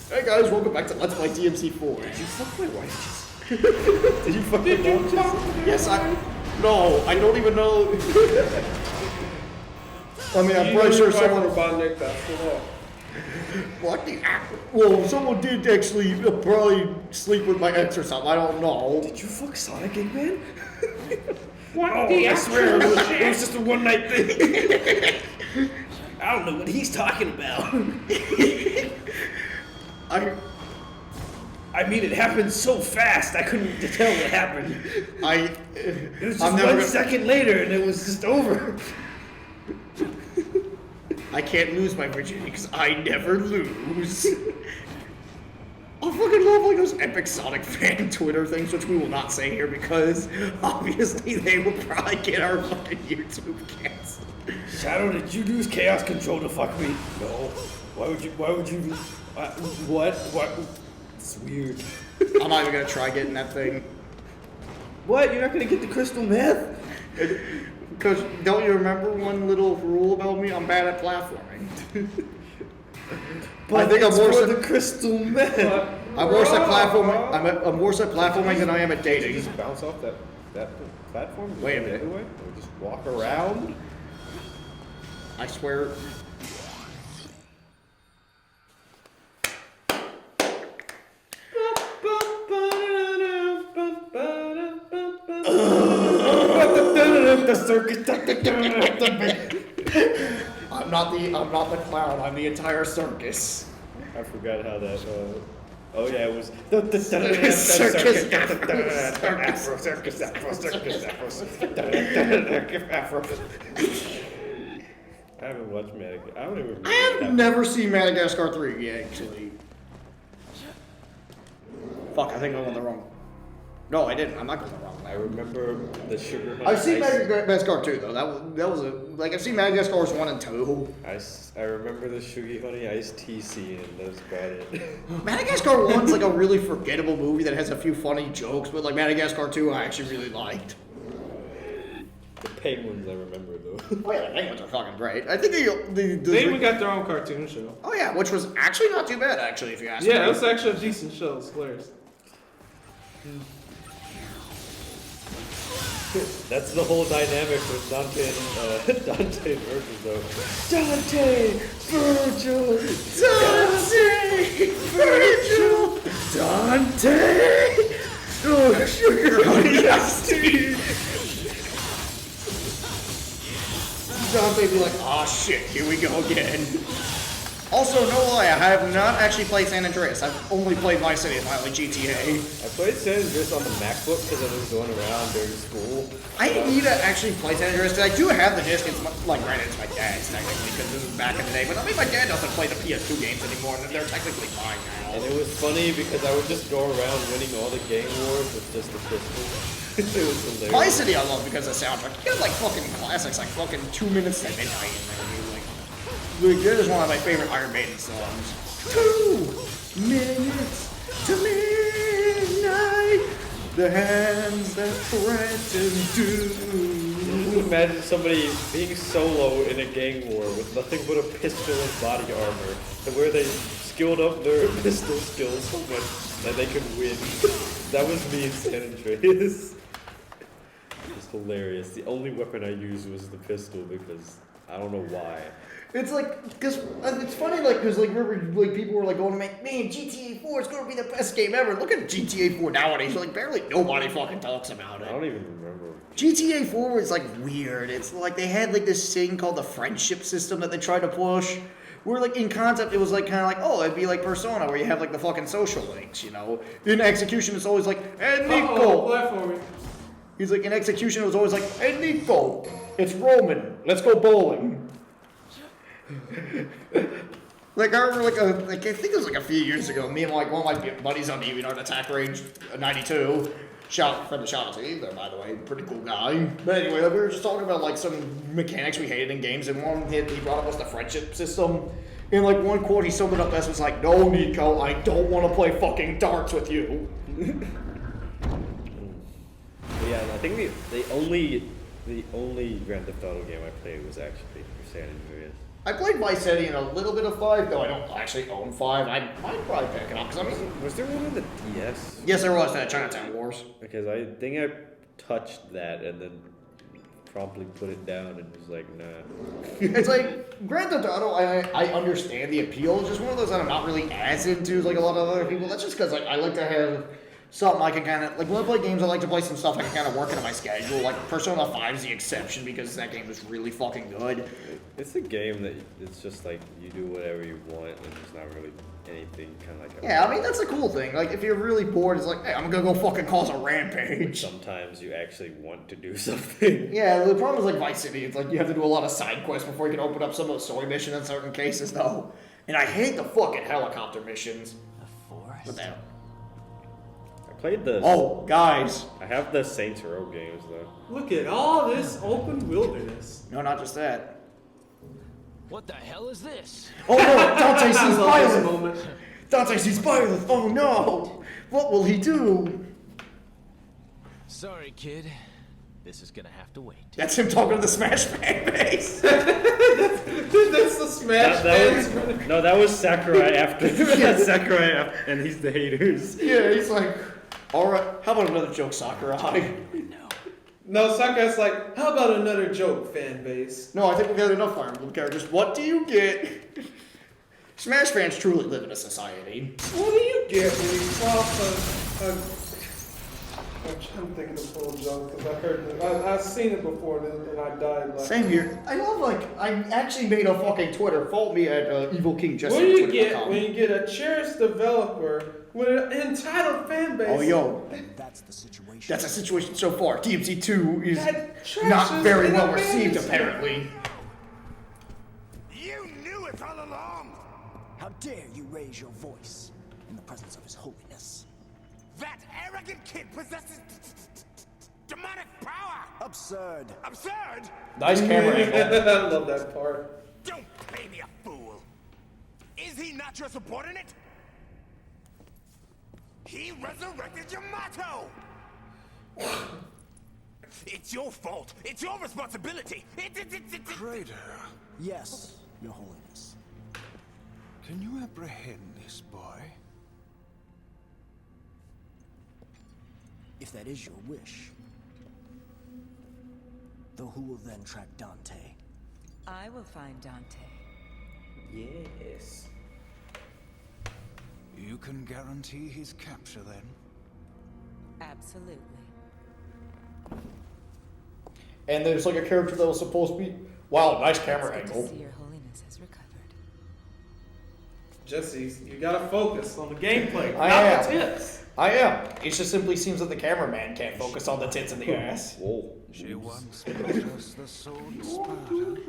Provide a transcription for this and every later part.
Hey guys, welcome back to Let's Play DMC4. Did you fuck my wife? Did you fucking Yes, No, I don't even know. I mean, I'm pretty sure someone... What the... Well, someone did actually probably sleep with my ex or something. I don't know. Did you fuck Sonic, Eggman? What I swear it was just a one-night thing. I don't know what he's talking about. I mean, it happened so fast, I couldn't tell what happened. It was just 1 second later, and it was just over. I can't lose my virginity because I never lose. I fucking love like those epic Sonic fan Twitter things, which we will not say here because obviously they will probably get our fucking YouTube canceled. Shadow, did you use Chaos Control to fuck me? No. Why would you? What? It's weird. I'm not even gonna try getting that thing. What? You're not gonna get the crystal meth? Because don't you remember one little rule about me? I'm bad at platforming. But I think I'm worse at the crystal meth. I'm worse at platforming. I'm worse at platforming than I am at dating. You just bounce off that platform. Wait a minute. Or just walk around. I swear. The circus. I'm not the clown. I'm the entire circus. I forgot how that. Oh yeah, it was Circus. Afro. I haven't watched Madagascar. I don't even remember. I have never seen Madagascar 3 yet, actually. Fuck, I think I went the wrong. No, I didn't. I'm not going the wrong way. I remember the Sugar Honey. I've seen Madagascar 2 though. That was a like I've seen Madagascar's 1 and 2. I remember the Sugar Honey Iced Tea scene, and that's about it. Madagascar 1's like a really forgettable movie that has a few funny jokes, but like Madagascar 2 I actually really liked. The penguins I remember though. Oh yeah, the penguins are fucking great. I think They even got their own cartoon show. Oh yeah, which was actually not too bad actually if you ask me. Yeah, it was actually a decent show. It's hilarious. That's the whole dynamic with Dante and Virgil though. Dante! Virgil! Dante! Virgil! Dante! Oh, Sugar Honey Iced Tea! Dante be like, aw shit, here we go again. Also, no lie, I have not actually played San Andreas. I've only played Vice City and finally GTA. I played San Andreas on the MacBook because I was going around during school. I need to actually play San Andreas because I do have the disc. It's like, granted, it's my dad's technically because this is back in the day. But I mean, my dad doesn't play the PS2 games anymore, and they're technically mine now. And it was funny because I would just go around winning all the game wars with just the pistol. It was hilarious. Vice City I love because of the soundtrack. You got like fucking classics, like fucking 2 minutes to midnight in there, dude. Like, that is one of my favorite Iron Maiden songs. 2 minutes to midnight. The hands that threaten doom. Imagine somebody being solo in a gang war with nothing but a pistol and body armor, and where they skilled up their pistol skills so much that they could win. That was me in San Andreas. It was hilarious. The only weapon I used was the pistol because I don't know why. It's like, because it's funny, like, because, like, remember, like, people were, like, going to make, man, GTA 4 is going to be the best game ever. Look at GTA 4 nowadays. Like, barely nobody fucking talks about it. I don't even remember. GTA 4 was, like, weird. It's like they had, like, this thing called the friendship system that they tried to push. Where, like, in concept, it was, like, kind of like, oh, it'd be like Persona, where you have, like, the fucking social links, you know? In execution, it's always like, hey, Nico! Platforming. He's like, in execution, it was always like, hey, Nico! It's Roman. Let's go bowling. Like I remember, I think it was like a few years ago. Me and like one of my buddies on the DeviantArt Attack Range '92. Friend of shout out to you there, by the way, pretty cool guy. But anyway, we were just talking about like some mechanics we hated in games, and one he brought up was the friendship system. In like one quote, he summed it up as was like, "No, Nico, I don't want to play fucking darts with you." Yeah, I think the only Grand Theft Auto game I played was actually San Andreas. I played Vice City and a little bit of 5, though I don't actually own 5. I might probably pick it up, because I mean... Was there one on the DS? Yes, there was that Chinatown Wars. Because I think I touched that and then promptly put it down and was like, nah. It's like, Grand Theft Auto, I understand the appeal. It's just one of those that I'm not really as into as like a lot of other people. That's just because like I like to have something I can kind of, like when I play games, I like to play some stuff I can kind of work into my schedule. Like Persona 5 is the exception because that game is really fucking good. It's a game that it's just like you do whatever you want and there's not really anything kind of like Yeah, I mean, that's a cool thing. Like, if you're really bored, it's like, hey, I'm gonna go fucking cause a rampage. Sometimes you actually want to do something. Yeah, the problem is like Vice City, it's like you have to do a lot of side quests before you can open up some of the story missions in certain cases, though. And I hate the fucking helicopter missions. The forest. What the hell? I played the. Oh, guys. I have the Saints Row games though. Look at all this open wilderness. No, not just that. What the hell is this? Oh no, Dante sees I love this Violet! moment. Dante sees Violet! Oh no! What will he do? Sorry, kid. This is gonna have to wait. That's him talking to the Smash fan base! That's the Smash fans. No, that was Sakurai after. That's Sakurai after, and he's the haters. Yeah, he's like, alright, how about another joke, Sakurai? No. No, Sakurai's like, how about another joke, fan base? No, I think we got enough Fire Emblem characters. What do you get? Smash fans truly live in a society. What do you get when you cross a I'm trying to think of the full joke because I heard it. I've seen it before and I died. Like, Same here. I love, like, I actually made a fucking Twitter. Follow me at Evil King Jesse. what do you get when you get a cherished developer with an entitled fan base? Oh, yo. That's the situation. That's a situation so far. DMC 2 is That not trashes very and well received, abandons apparently. You knew it all along! How dare you raise your voice in the presence of His Holiness? That arrogant kid possesses demonic power! Absurd. Absurd! Nice camera angle. I love that part. Don't play me a fool! Is he not your subordinate? He resurrected Yamato! It's your fault! It's your responsibility! Traitor, Yes, Your Holiness. can you apprehend this boy? If that is your wish. Though who will then track Dante? I will find Dante. Yes. You can guarantee his capture then? Absolutely. And there's like a character that was supposed to be. Wow, nice camera It's good angle. to see your holiness has recovered. Jesse, you gotta focus on the gameplay, I not am. the tips. I am. It just simply seems that the cameraman can't focus on the tits and the ass. Whoa. She once brought us the sword of Sparta.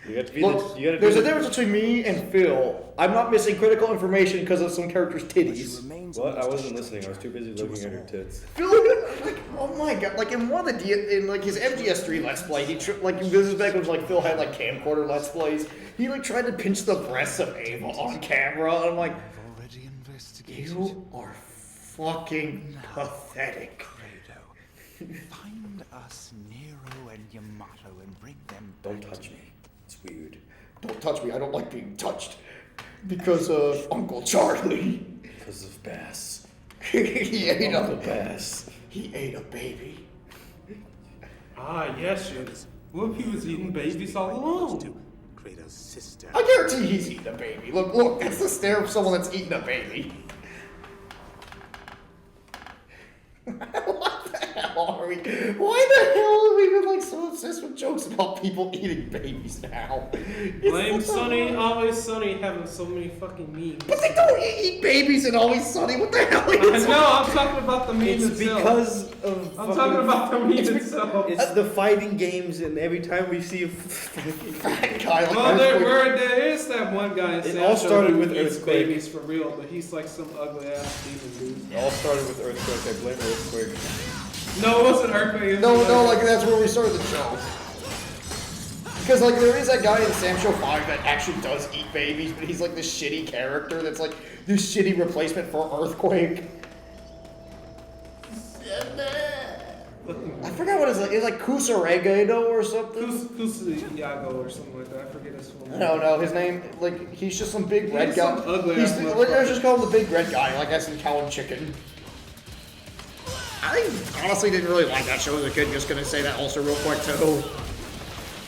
You got to be Look, the. You got to there's be a difference between me and Phil. I'm not missing critical information because of some character's But she titties. remains What? I most wasn't listening. I was too busy to looking us at her all. tits. Phil, like, oh my god, like in one of the in like his MGS3 Let's Play, he like this is back when like Phil had like camcorder Let's Plays. He like tried to pinch the breasts of Ava on camera, and I'm like, I've already investigated. you are fucking pathetic. Credo, find us Nero and Yamato and bring them Don't back touch to me. It's weird. Don't touch me. I don't like being touched because of Uncle Charlie. Because of Bass. he ate Uncle a Bass. he ate a baby. Ah, yes, yes. What if he was eating babies all along? Kratos' sister. I guarantee he's eating a baby. Look, that's the stare of someone that's eating a baby. What the hell are we? Why the hell are we even like so obsessed with jokes about people eating babies now? It's Blame what the Sunny, hell? Always Sunny having so many fucking memes. But they don't eat babies and Always Sunny. What the hell I is know, I'm talking about the meme It's itself. because of. I'm talking about the meme itself. It's the fighting games, and every time we see a. that guy? Like, Well, there is that one guy in It Sancho all started who with eats Earthquake. babies for real, but he's like some ugly ass demon dude. It all started with Earthquake. I blame Earthquake. No, it wasn't Earthquake. it was No, another- like that's where we started the show. Because like there is that guy in Sam Show 5 that actually does eat babies, but he's like this shitty character that's like this shitty replacement for Earthquake. I forgot what it's like Kusaregado or something. Kusuyago or something like that. I forget his full name. I don't know his name. Like he's just some big red He's guy. some ugly He's ass let's just call him the big red guy. Like that's in Cow and Chicken. I honestly didn't really like that show as a kid. Just gonna say that also real quick too.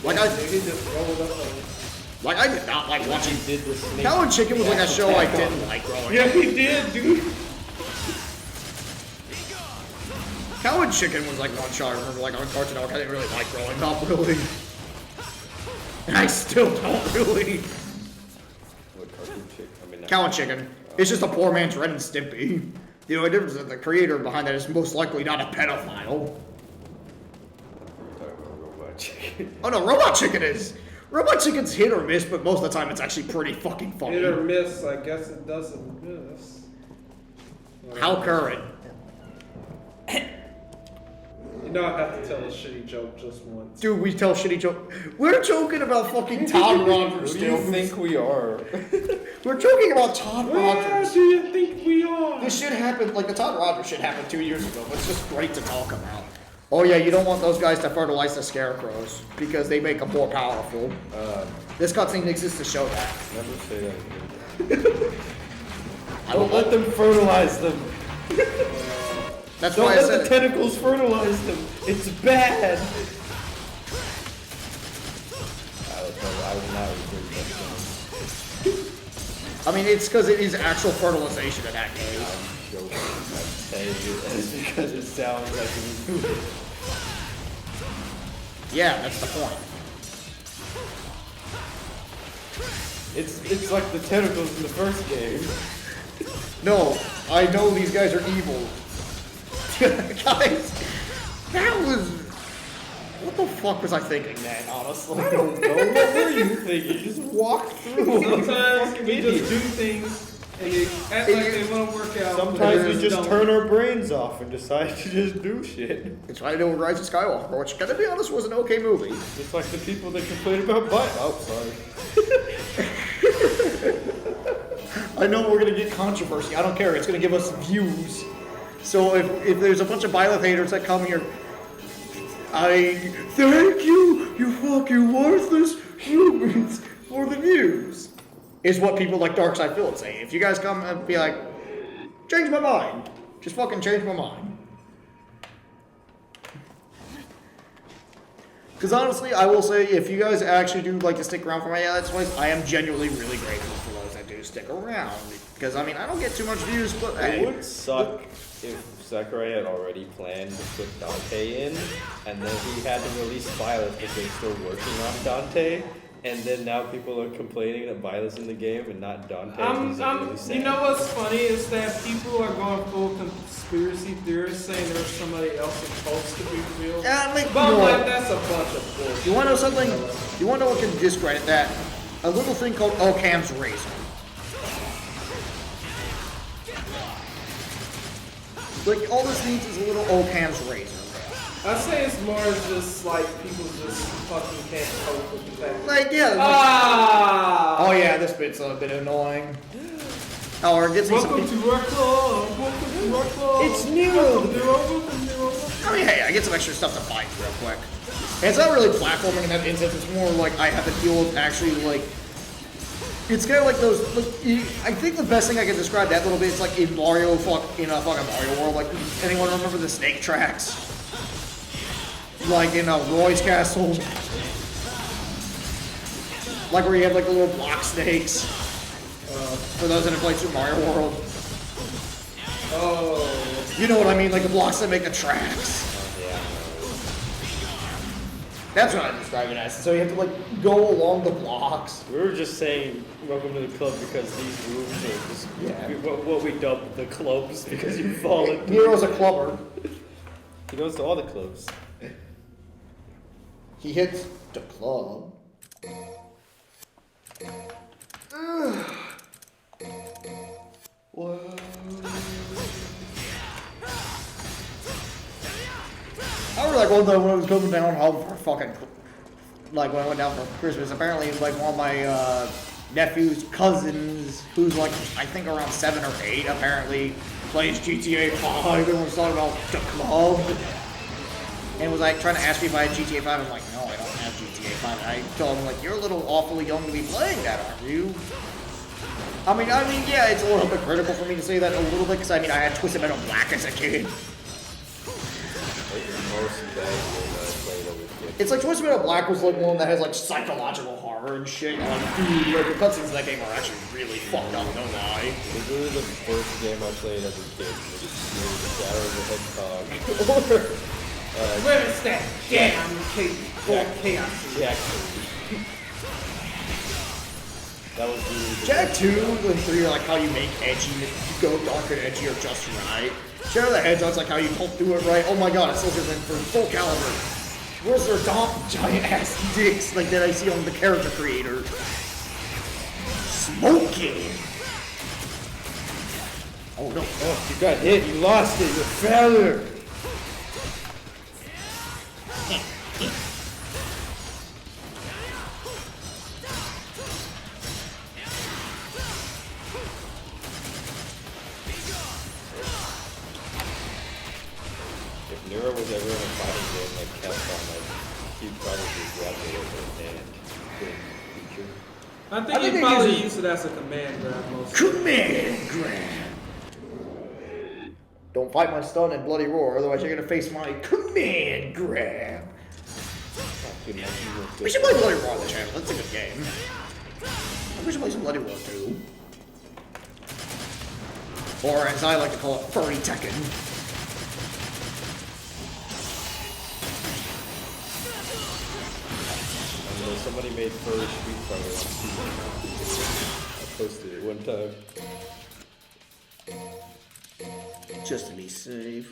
Like I did not like watching. Did the snake Cow and Chicken was like a show I didn't like growing up. Yeah, he did, dude. Cow and Chicken was like one show I remember like on Cartoon Network I didn't really like growing up really. And I still don't really. What cartoon chick? I mean, Cow and Chicken. It's just a poor man's Ren and Stimpy. The only difference is that the creator behind that is most likely not a pedophile. Robot chicken. Oh no, Robot Chicken is. Robot Chicken's hit or miss, but most of the time it's actually pretty fucking funny. Hit or miss, I guess it doesn't miss. How current? You know I have to tell a shitty joke just once. Dude, we tell shitty joke. We're joking about fucking Todd Rogers Who do you still. think we are? We're joking about Todd Where Rogers. do you think we are? This shit happened, like the Todd Rogers shit happened 2 years ago, but it's just great to talk about. Oh yeah, you don't want those guys to fertilize the scarecrows because they make them more powerful. This cutscene exists to show that. Never say that again. Don't Let them fertilize them. That's Don't why I let said the it. tentacles fertilize them. It's bad. I will not agree with I mean, it's because it is actual fertilization in that case. I'm joking. I'm saying it is because it sounds like a movie. Yeah, that's the point. It's like the tentacles in the first game. No, I know these guys are evil. Guys, that was... What the fuck was I thinking, man, honestly? I don't know. What were you thinking? Just walk through. Sometimes we just do things and they act like they want to work out. Sometimes we just don't. turn our brains off and decide to just do shit. That's why I did Rise of Skywalker, which, gotta be honest, was an okay movie. Just like the people that complain about butt. Oh, sorry. I know we're gonna get controversy. I don't care. It's gonna give us views. So if there's a bunch of Byleth haters that come here, I thank you, you fucking worthless humans, for the views. Is what people like Darkside Phil would say. If you guys come and be like, change my mind, just fucking change my mind. Because honestly, I will say, if you guys actually do like to stick around for my Let's Plays, I am genuinely really grateful for those that do stick around. Because, I mean, I don't get too much views, but hey. It would suck if Sakurai had already planned to put Dante in, and then he had to release Violet because they're still working on Dante, and then now people are complaining that Violet's in the game and not Dante. Really sad. You know what's funny is that people are going full conspiracy theorists saying there's somebody else supposed to be real. Yeah, like, But I'm no. like, that's a bunch of bullshit. You want to know something? You want to know what can discredit that? A little thing called Occam's Razor. Like, all this needs is a little Occam's Razor. I say it's more just like people just fucking can't cope with the fact. Like, yeah. Ah! Oh, yeah, this bit's a bit annoying. Oh, or it gets me some... Welcome to our club. Welcome to our club. It's new. Welcome, Nero. I mean, hey, I get some extra stuff to fight real quick. And it's not really platforming in that instance. It's more like I have to deal with actually, like... It's kind of like those... Like, I think the best thing I can describe that little bit is like in Mario, in a fucking Mario World. Like, anyone remember the snake tracks? Like in Roy's Castle. Like where you have like the little block snakes. For those that have played Super Mario World. Oh. You know what I mean, like the blocks that make the tracks. That's what I describe it as. So you have to like go along the blocks. We were just saying welcome to the club because these rooms are just what we dub the clubs because you fall into. Nero's a clubber. He goes to all the clubs. He hits the club. I remember like one time when I was coming down home for fucking, like when I went down for Christmas, apparently like one of my nephew's cousins, who's like I think around 7 or 8, apparently plays GTA 5 and was talking about the club. and was like trying to ask me if I had GTA 5. I'm like, no, I don't have GTA 5. And I told him like, you're a little awfully young to be playing that, aren't you? I mean, yeah, it's a little hypocritical for me to say that a little bit, because I mean, I had Twisted Metal Black as a kid. It's like Twisted Metal Black was like one that has like psychological horror and shit. And, like, dude, like the cutscenes in that game are actually really fucked up, no lie. This was the first game I played as a kid. It was Shadow of the Hedgehog. Where is that damn chaos? Jack 3. That was really Jack 2 and 3 are like how you make edgy, you go dark and edgy or just right. Shadow of the Hedgehog's like how you don't do it right. Oh my god, it still goes in for Full Caliber. Where's their giant ass dicks like that I see on the character creator? Smoking! Oh no. Oh, you got hit, you lost it, you're a failure! If Nero was ever in a fighting game like Capcom, like, he'd probably grab it with his hand. Feature. I think he probably used it as a command grab mostly. Command grab! Don't fight my stun and bloody roar, otherwise you're gonna face my command grab. We should play Bloody Roar on the channel, that's a good game. We should play some Bloody Roar too. Or as I like to call it, Furry Tekken. Somebody made Furry Street Fighter on Steam. I posted it one time. Just to be safe.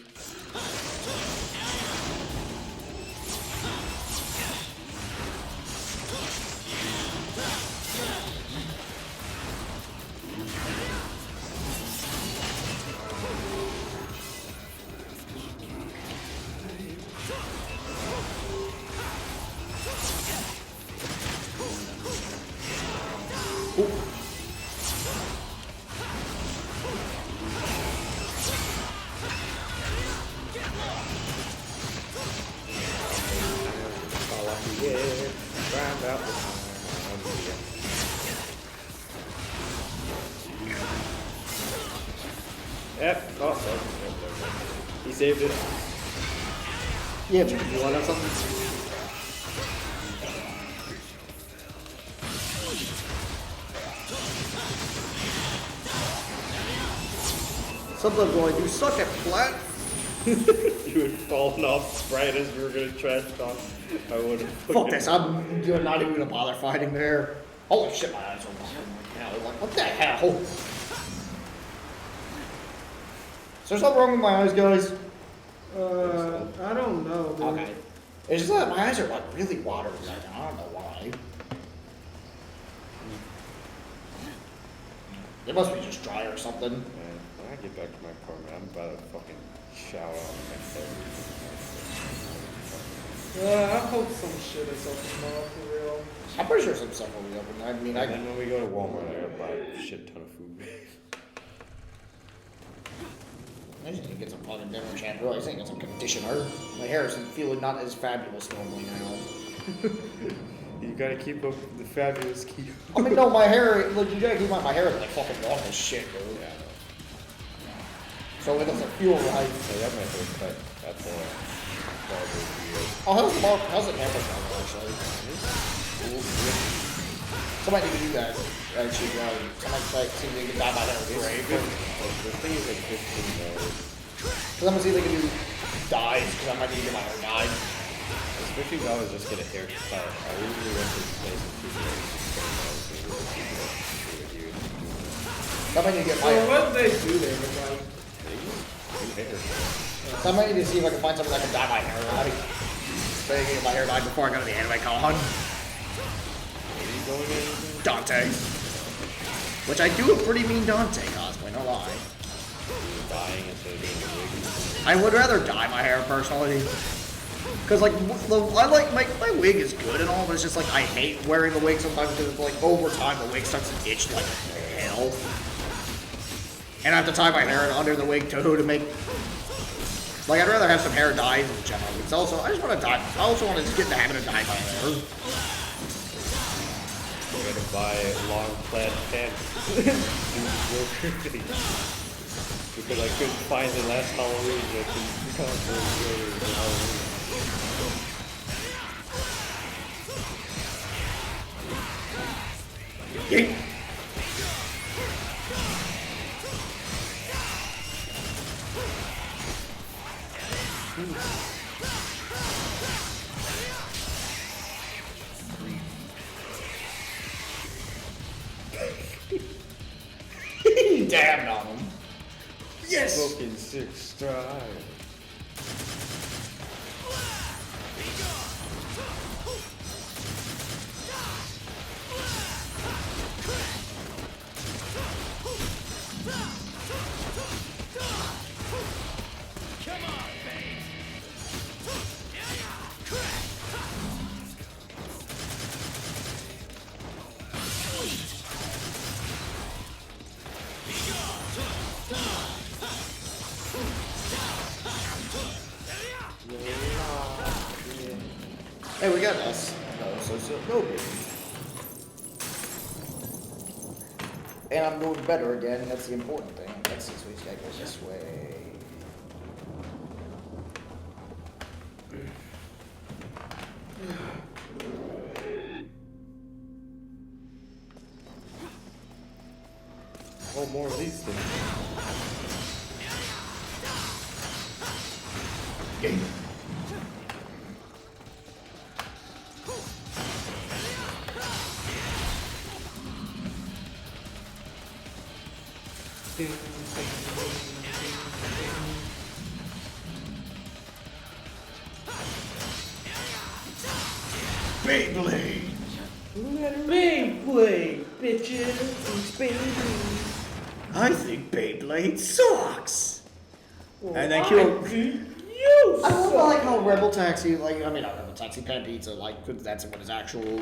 Yep. Oh, he saved it. Yeah, you want to know something? Sometimes when I do suck at flat. You had fallen off right as you were gonna trash talk. I would have. Fuck this, I'm not even gonna bother fighting there. Holy shit, my eyes are watering right now. Like, what the hell? Is there something wrong with my eyes, guys? I don't know, dude. Okay. It's just that my eyes are like really watery right now. I don't know why. It must be just dry or something. Man, when I get back to my car, man, I'm about to fucking shower on my head. I hope some shit is open tomorrow for real. I'm pretty sure some stuff will be open. I mean, And then when we go to Walmart, I gotta buy a shit ton of food. I just need to get some fucking different shampoo. I just need to get some conditioner. My hair isn't feeling not as fabulous normally now. You gotta keep up the fabulous keep. I mean, no, my hair, look, you gotta keep my hair is like fucking long as shit, dude. Yeah. So it doesn't feel right. So that might be cut at the barber weird. Oh, how's the camera sound actually? Somebody need to do that. Actually, somebody like, see if they can dye my hair gray. The thing is like $15. Because I'm gonna see if they can do dyes, because I might need to get my hair dyed. It's $15 just get a haircut. I usually went to this place in $2. So I might need to get So my what do they do there? Like, So I might need to see if I can find something that can dye my hair right. So I can get my hair dyed before I go to the anime con. Dante. Which I do a pretty mean Dante cosplay, no lie. Dying instead of being a wig. I would rather dye my hair personally. Cause like, I like, my wig is good and all, but it's just like, I hate wearing the wig sometimes because it's like, over time the wig starts to itch like hell. And I have to tie my hair under the wig too to make, Like, I'd rather have some hair dyes in general. It's also, I just want to dye. I also want to just get in the habit of dyeing my hair. I'm gonna buy long plaid pants. Because I couldn't find it last Halloween at the Costco store for Halloween. Yeet. Damn on him. Yes. Smoking 6 stride. Hey, we got this. No, so no big. And I'm doing better again. That's the important thing. Let's see, so we gotta go this way. Oh, more of these things. Game. Beyblade! Beyblade, bitches, Beyblade. I think Beyblade sucks! And then I kill. think you I don't suck. like how Rebel Taxi, like, I mean, not Rebel Taxi, Pan Pizza, like, 'cause that's what his actual,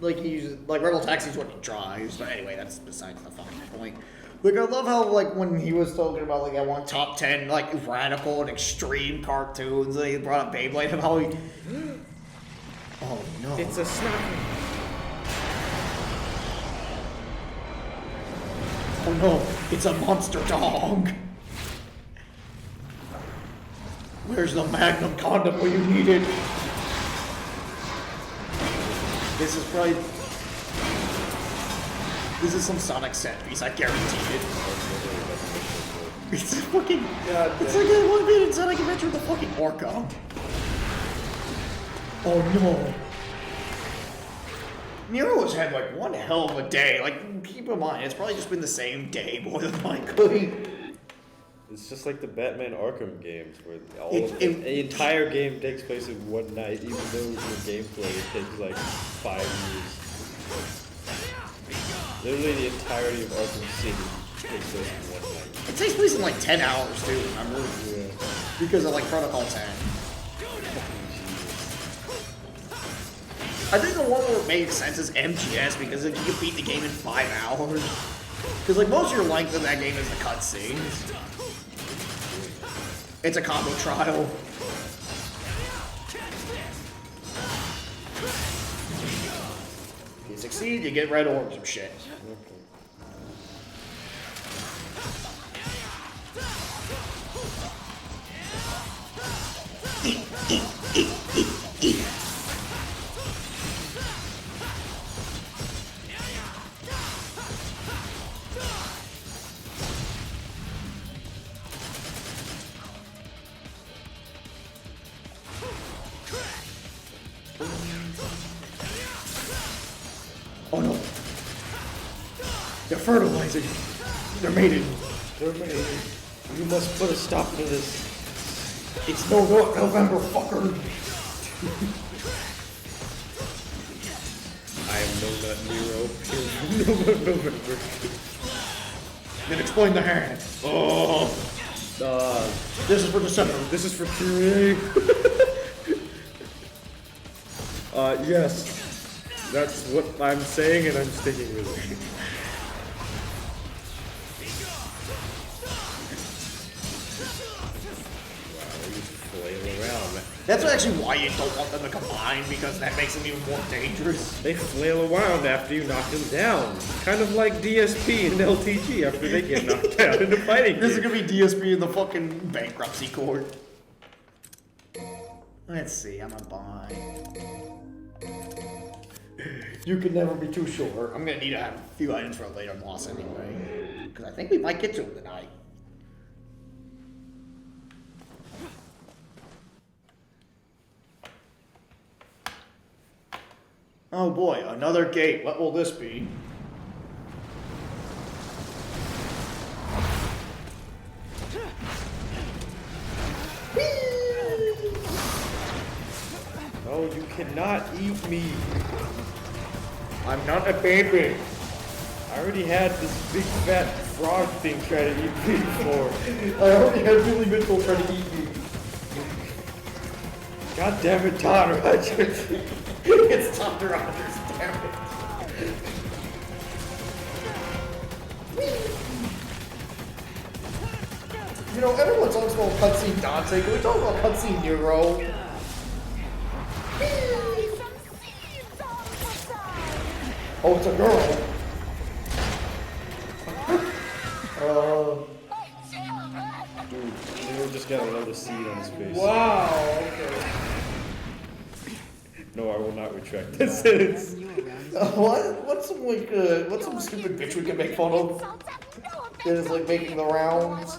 like, he uses, like, Rebel Taxi's what he drives, but anyway, that's besides the fucking point. Like, I love how, like, when he was talking about, like, I want top 10, like, radical and extreme cartoons, like, he brought up Beyblade and how he. Oh no. It's a sniper. Oh no, it's a monster dog. Where's the Magnum condom where you need it? This is probably. This is some Sonic set piece, I guarantee it. It's a fucking. It's like a 1 minute Sonic Adventure with a fucking orca. Oh no. Nero has had like one hell of a day. Like, keep in mind, it's probably just been the same day more than likely. It's just like the Batman Arkham games, where The entire game takes place in one night, even though the gameplay takes like 5 years. Literally the entirety of Arkham City takes place in one night. It takes place in like 10 hours too, remember? Yeah. Because of like Protocol 10. I think the one where it makes sense is MGS because if you can beat the game in 5 hours. Because like most of your length in that game is the cutscenes. It's a combo trial. If you succeed, you get red orbs or shit. Oh no. They're fertilizing. They're mating. They're mating. You must put a stop to this. It's November, fucker. I am no nut Nero. November. Then explain the hand. Oh. This is for December. This is for Kyrie. Yes. That's what I'm saying, and I'm sticking with it. Wow, flail around. That's actually why you don't want them to combine, because that makes them even more dangerous. They flail around after you knock them down. Kind of like DSP and LTG after they get knocked out in the fighting This is game. gonna be DSP in the fucking bankruptcy court. Let's see, I'm gonna buy. You can never be too sure. I'm gonna need to have a few items for a later boss anyway. Because I think we might get to him tonight. Oh boy, another gate. What will this be? Oh, you cannot eat me. I'm not a baby. I already had this big fat frog thing try to eat me before. I already had Billy Mitchell trying to eat me. God damn it, Todd Rogers. It's Tom Rogers, damn it. You know, everyone talks about cutscene Dante. Can we talk about cutscene Nero? Oh, it's a girl. Dude, Nero just got a load of seed on his face. Wow, okay. No, I will not retract that sentence. What? What's some like what's some stupid bitch we can make fun of? That is like making the rounds.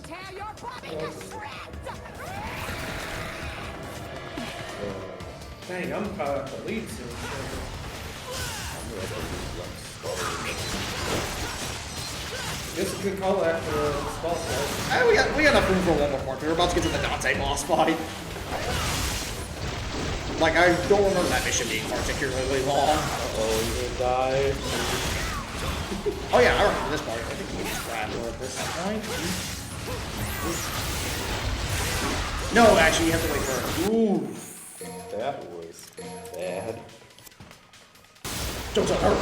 Dang, I'm caught up the lead soon. Guess we can call after the boss fight. We got enough room for one more part. We're about to get to the Dante boss fight. Like I don't remember that mission being particularly long. Oh, you're gonna die. Oh yeah, I remember this part. I think we just grabbed her at this point. No, actually, you have to wait for her. Ooh. That was bad. Don't tell her.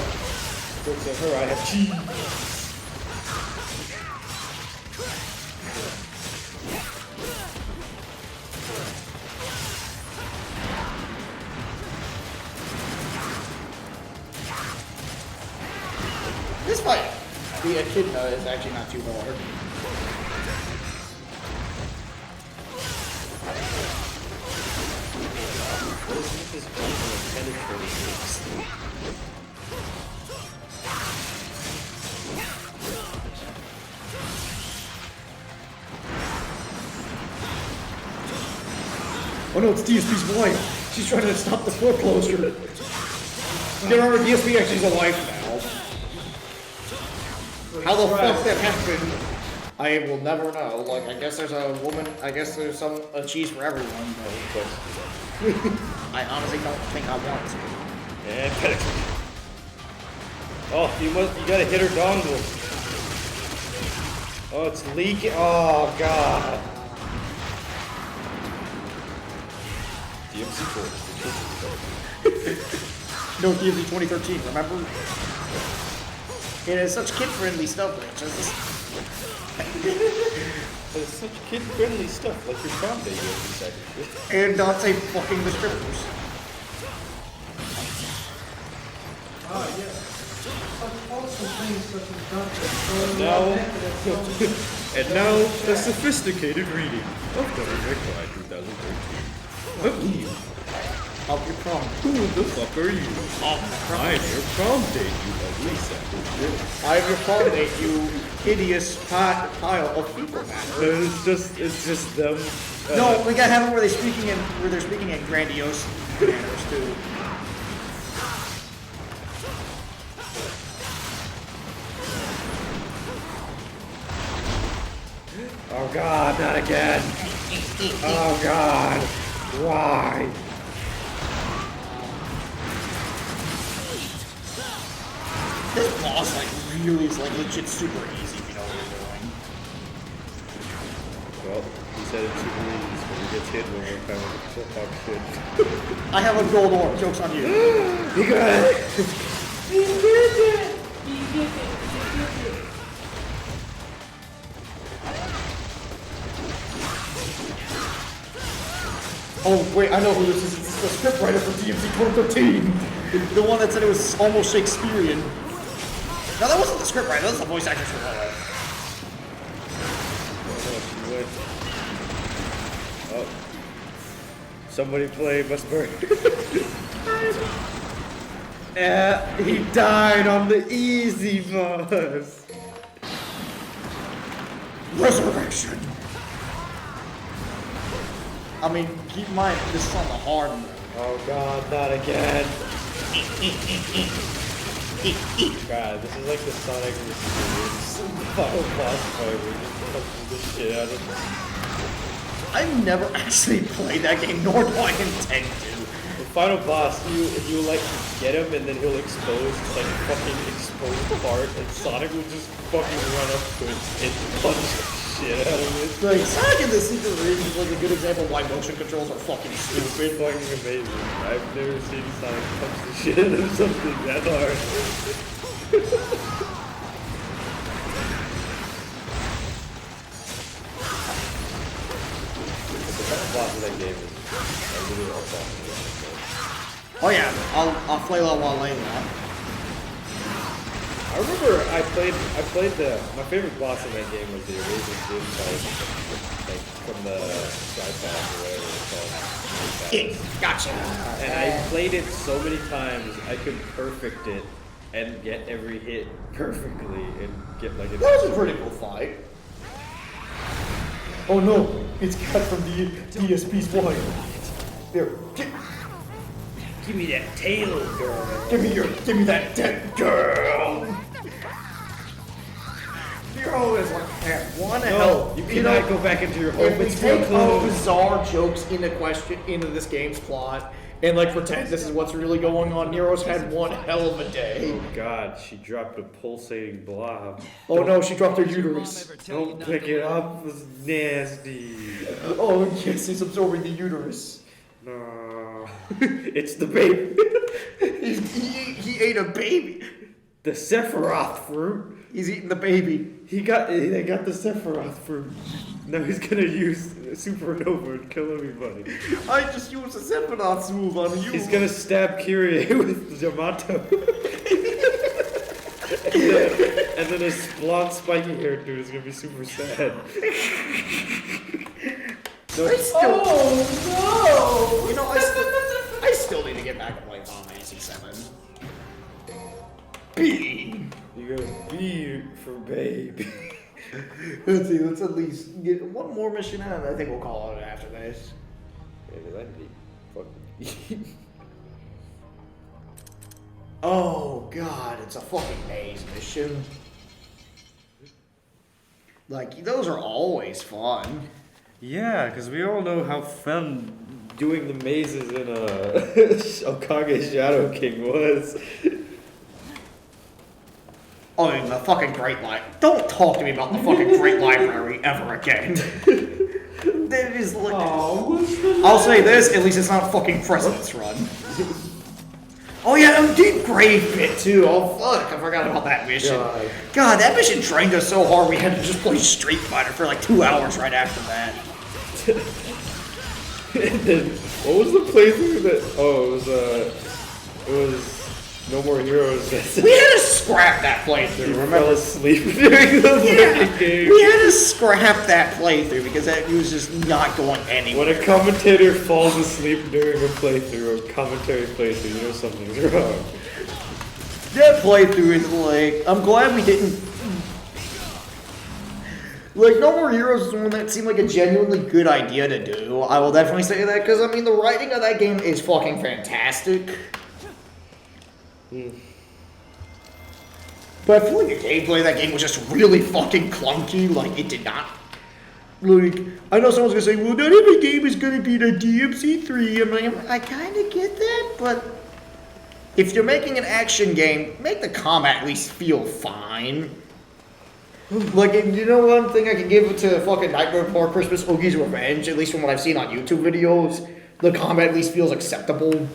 Don't tell her I have cheese. This fight, the echidna is actually not too hard. What is with this gun and penetrating things? Oh no, it's DSP's wife. She's trying to stop the foreclosure. You remember DSP actually has a wife now. How the fuck that happened? I will never know. Like, I guess there's a woman. I guess there's a cheese for everyone. But I honestly don't think I want to. And penetrate. Oh, you gotta hit her dongle. Oh, it's leaking. Oh god. DMC 4. No DMC 2013, remember? It is such kid-friendly stuff, like just. It's such kid-friendly stuff, like your prom day every second. And not say fucking the strippers. Ah, yeah. Such awesome things such as Dante. And now, a sophisticated reading of Devil May Cry 2013. Of your prom. Who the fuck are you? I'm your prom date, you ugly savage bitch. I'm your prom date, you hideous pile of fecal matter. It's just them. No, we gotta have it where they're speaking in grandiose manners too. Oh god, not again. Oh god. Why? This boss really is legit super easy if you know what you're doing. Well, he said it's super easy, so he gets hit one more time with a fuck shit. I have a gold orb. Joke's on you. You got it! Oh wait, I know who this is. It's the scriptwriter for DMC 2013. The one that said it was almost Shakespearean. No, that wasn't the scriptwriter. That was the voice actress for that. Oh. Somebody play Musberg. Yeah, he died on the easy boss. Resurrection. I mean, keep in mind, this is on the hard mode. Oh god, not again. God, this is like the Sonic Experience final boss fight where you just punches the shit out of him. I've never actually played that game, nor do I intend to. The final boss, you like get him and then he'll expose like fucking exposed part and Sonic will just fucking run up to it and punch the shit out of it. Like, Sonic in the Secret Rings is like a good example of why motion controls are fucking It's stupid. fucking amazing. I've never seen Sonic punch the shit out of something that hard. The boss of that game is a really hard boss. Oh yeah, I'll flail out while laying that. I remember I played my favorite boss in that game was the Erasing Gym fight, like from the Sky Pass or whatever it's called. Gotcha. And I played it so many times I could perfect it and get every hit perfectly and get like That was a pretty cool fight. Oh no, it's Cat from the DSP's wife. There, give me that tail, girl. give me that dead girl. You're always like that one hell. You cannot go back into your home. If we It's take all foreclosed. bizarre jokes into this game's plot and like pretend this is what's really going on, Nero's had one hell of a day. Oh god, she dropped a pulsating blob. Oh no, she dropped her uterus. Don't pick it up, it's nasty. Oh yes, he's absorbing the uterus. No. It's the baby. He ate a baby. The Sephiroth fruit. He's eating the baby. They got the Sephiroth fruit. Now he's gonna use Supernova and kill everybody. I just used a Sephiroth's move on you. He's gonna stab Kyrie with Yamato. and then his blonde spiky haired dude is gonna be super sad. I still, oh no! You know, I still need to get back and play Final Fantasy 7. B. You go B for baby. Let's see. Let's at least get one more mission in, and I think we'll call it after this. Maybe that'd be fucking. Oh god, it's a fucking maze mission. Like those are always fun. Yeah, because we all know how fun doing the mazes in Okage Shadow King was. Oh, and the fucking Great Library. Don't talk to me about the fucking Great Library ever again. That is like. I'll say this, at least it's not fucking President's Run. Oh yeah, and Deep Grave Pit too. Oh fuck, I forgot about that mission. God, that mission drained us so hard we had to just play Street Fighter for like 2 hours right after that. And then, what was the playthrough that? Oh, it was No More Heroes. We had to scrap that playthrough, You remember? fell asleep during the fucking game. We had to scrap that playthrough because it was just not going anywhere. When a commentator falls asleep during a playthrough, a commentary playthrough, you know something's wrong. That playthrough is like, I'm glad we didn't. Like, No More Heroes is one that seemed like a genuinely good idea to do. I will definitely say that because, I mean, the writing of that game is fucking fantastic. But I feel like the gameplay of that game was just really fucking clunky. Like, it did not. Like, I know someone's gonna say, well, not every game is gonna be the DMC3. I'm like, I kinda get that, but if you're making an action game, make the combat at least feel fine. Like, you know one thing I can give it to fucking Nightmare Before Christmas, Oogie's Revenge, at least from what I've seen on YouTube videos, the combat at least feels acceptable.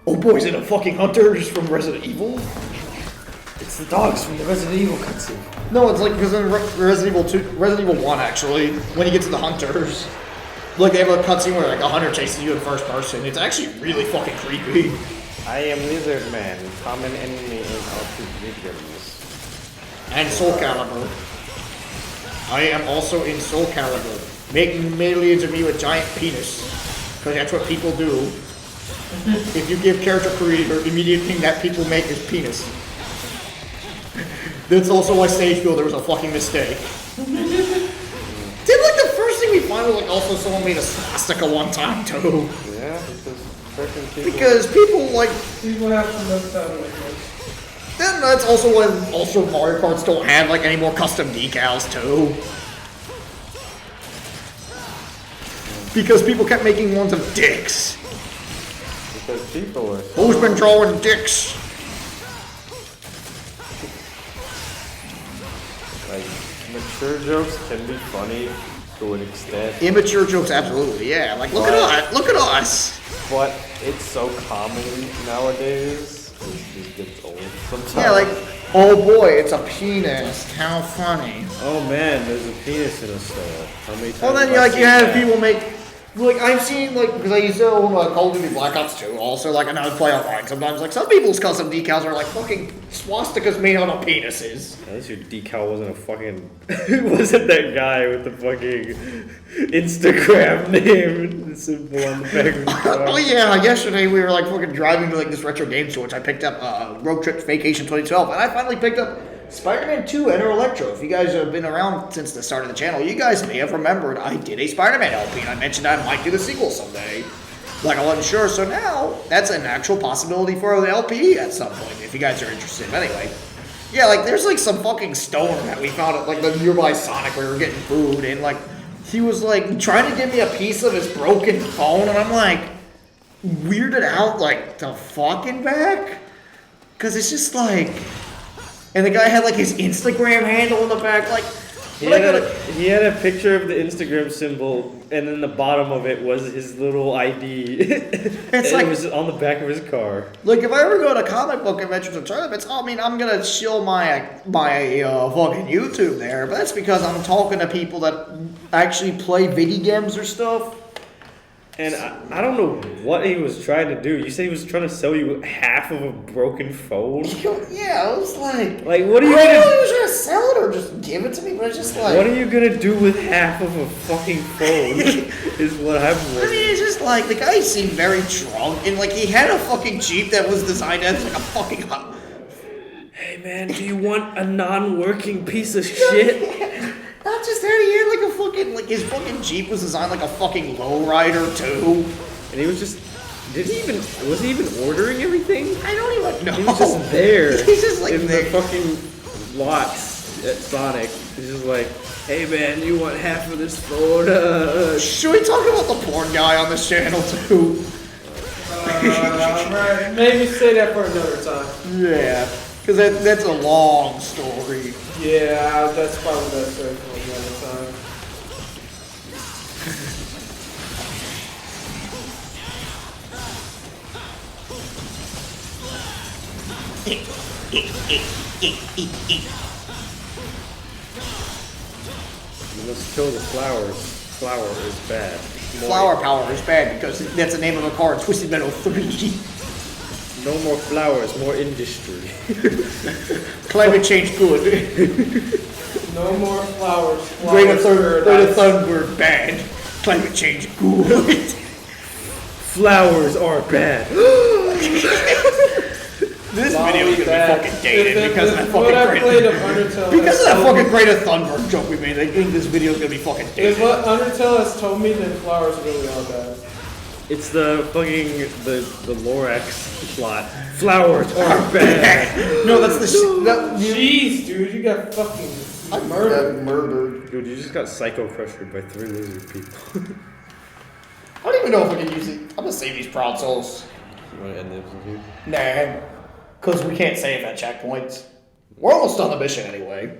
Oh boy, is it a fucking Hunters from Resident Evil? It's the dogs from the Resident Evil cutscene. No, it's like because in Resident Evil 2, Resident Evil 1 actually, when you get to the hunters, like they have a cutscene where like a hunter chases you in first person. It's actually really fucking creepy. I am Lizard Man, common enemy in RPG videos. And Soul Calibur. I am also in Soul Calibur, making millions of you a giant penis, because that's what people do. If you give character creator, the immediate thing that people make is penis. That's also why Stage Builder was a fucking mistake. Did like the first thing we find was like also someone made a swastika one time too. Yeah, because freaking people. Because people like. People have to look that way. Then that's also why also Mario Karts don't have like any more custom decals too. Because people kept making ones of dicks. Because people are. Who's been drawing dicks? Like, mature jokes can be funny to an extent, Immature jokes, absolutely, yeah. Like, look at us, look at us. but it's so common nowadays. It just gets old sometimes. Yeah, like, oh boy, it's a penis. How funny. Oh man, there's a penis in a store. How many times? Well, then have I like you seen have that? people make. Like I've seen like because I used to own Call of Duty Black Ops 2 also like and I would play online sometimes like some people's custom decals are like fucking swastikas made out of penises. At least your decal wasn't a fucking. It wasn't that guy with the fucking Instagram name symbol on the back of his car. Oh yeah, yesterday we were like fucking driving to like this retro game store which I picked up Road Trip Vacation 2012 and I finally picked up Spider-Man 2 Enter Electro. If you guys have been around since the start of the channel, you guys may have remembered I did a Spider-Man LP and I mentioned I might do the sequel someday. Like I wasn't sure, so now that's an actual possibility for the LP at some point if you guys are interested. But anyway, yeah, like there's like some fucking stoner that we found at like the nearby Sonic where we were getting food and like he was like trying to give me a piece of his broken phone and I'm like weirded out like the fucking back because it's just like. And the guy had like his Instagram handle in the back, like. He had a picture of the Instagram symbol, and then the bottom of it was his little ID. It's like it was on the back of his car. Like if I ever go to comic book conventions or tournaments, I mean I'm gonna shill my fucking YouTube there, but that's because I'm talking to people that actually play video games or stuff. And I don't know what he was trying to do. You say he was trying to sell you half of a broken phone? Yeah, I was like what are you I don't know gonna? if he was trying to sell it or just give it to me, but it's just like What are you gonna do with half of a fucking phone? Is what I'm I wondering. mean, it's just like the guy seemed very drunk, and like he had a fucking Jeep that was designed as like a fucking. Hey man, do you want a non-working piece of shit? Not just that, he had like a fucking like his fucking Jeep was designed like a fucking lowrider too. And he was just. Was he even ordering everything? I don't even know. He was just there. He's just like in there. the fucking lots at Sonic. He's just like, hey man, you want half of this phone? Should we talk about the porn guy on this channel too? Right. Maybe say that for another time. Yeah, because that's a long story. Yeah, that's probably best for another time. You must kill the flowers. Flower is bad. Flower power is bad because that's the name of a car in Twisted Metal 3. No more flowers, more industry. Climate change good. No more flowers. Greta Flowers Thunberg bad. Climate change good. Flowers are bad. This video is gonna be fucking dated because of that what I fucking played of Greta. Undertale. Because of that has told fucking Greta Thunberg joke we made, I think this video is gonna be fucking me- dated. If what Undertale has told me, then flowers really are bad. It's the fucking the Lorax plot. Flowers are bad. No, that's the Jeez, dude, you got fucking murdered. murdered. Dude, you just got psycho crushed by 3 lizard people. I don't even know if I can use it. I'm gonna save these Proud Souls. You wanna end this with you? Nah, because we can't save at checkpoints. We're almost on the mission anyway.